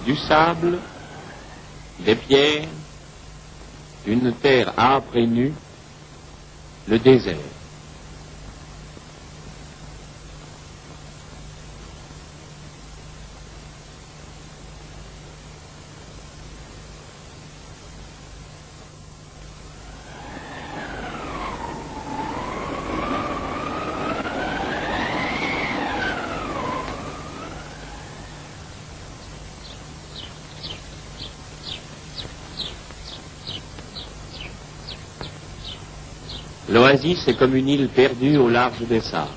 du sable, des pierres, une terre âpre et nue, le désert. L'oasis est comme une île perdue au large des sables.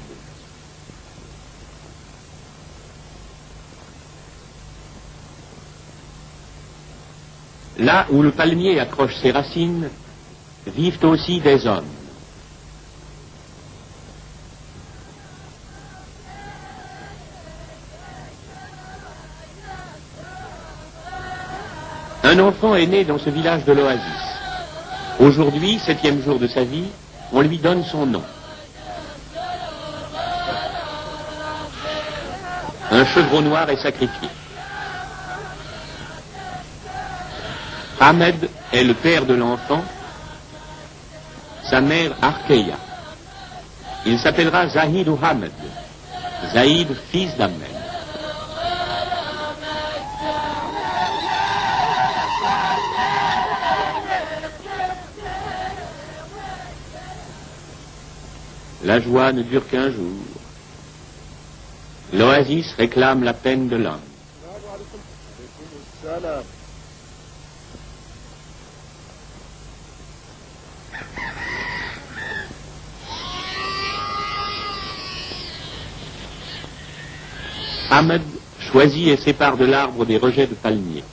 Là où le palmier accroche ses racines, vivent aussi des hommes. Un enfant est né dans ce village de l'oasis. Aujourd'hui, 7e jour de sa vie, on lui donne son nom. Un chevreau noir est sacrifié. Ahmed est le père de l'enfant, sa mère Arkeya. Il s'appellera Zahid ou Ahmed, Zahid, fils d'Ahmed. La joie ne dure qu'un jour. L'oasis réclame la peine de l'homme. Ahmed choisit et sépare de l'arbre des rejets de palmier.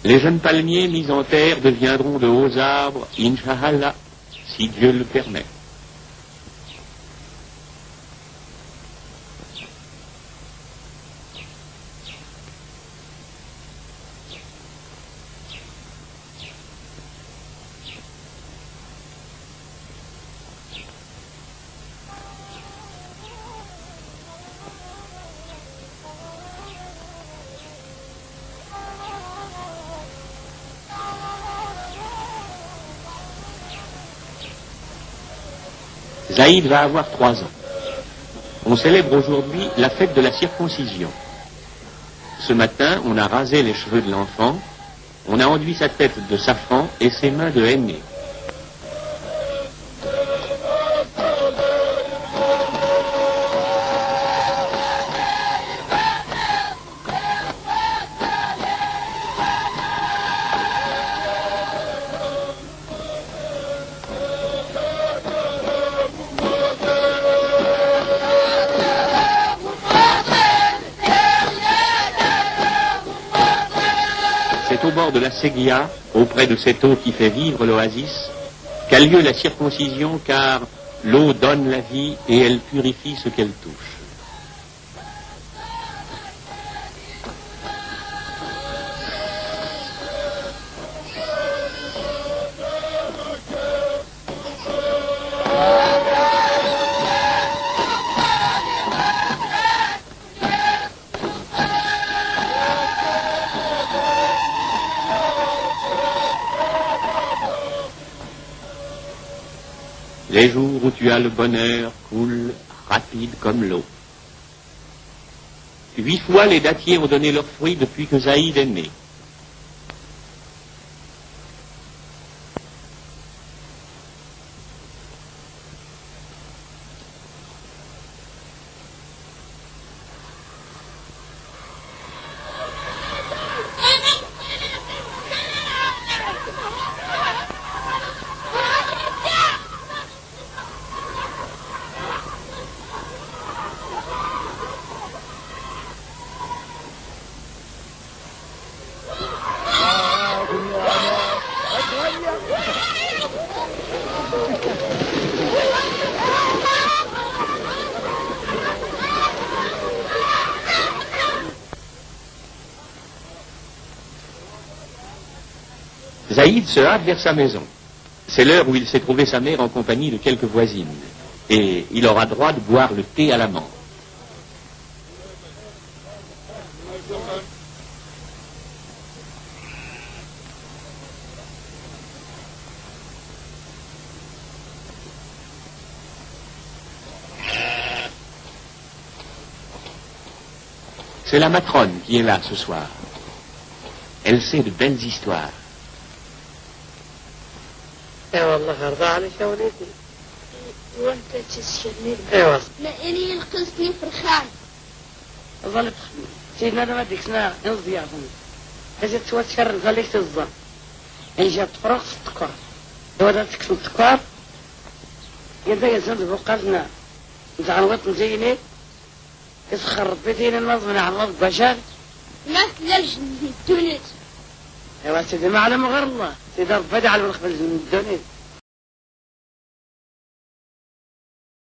Les jeunes palmiers mis en terre deviendront de hauts arbres, Inch'Allah, si Dieu le permet. Zahid va avoir 3 ans. On célèbre aujourd'hui la fête de la circoncision. Ce matin, on a rasé les cheveux de l'enfant, on a enduit sa tête de safran et ses mains de henné. Au bord de la Seguia, auprès de cette eau qui fait vivre l'oasis, qu'a lieu la circoncision, car l'eau donne la vie et elle purifie ce qu'elle touche. Les jours où tu as le bonheur coulent rapide comme l'eau. 8 fois les dattiers ont donné leurs fruits depuis que Zahid est né. Zaïd se hâte vers sa maison. C'est l'heure où il s'est trouvé sa mère en compagnie de quelques voisines. Et il aura droit de boire le thé à la menthe. C'est la matrone qui est là ce soir. Elle sait de belles histoires. اي والله ارضى عليك يا وليدي. وانت تسشرني ايوا لا اني ينقذني في الخان. ظلت سيدنا انا ما ديك سنة نصدي يا فندم. هذا توتر غاليك تظن. ان جاب تفرق في التكوار. لو هذا تكسب التكوار يبدا يزن بوقاتنا. نتعنوط مزينين. يسخر بيتين النظم على البشر. ما تلجن الدنيا. ايوا سيدي ما علم غير الله. سيدي ربي على الخبز من الدنيا.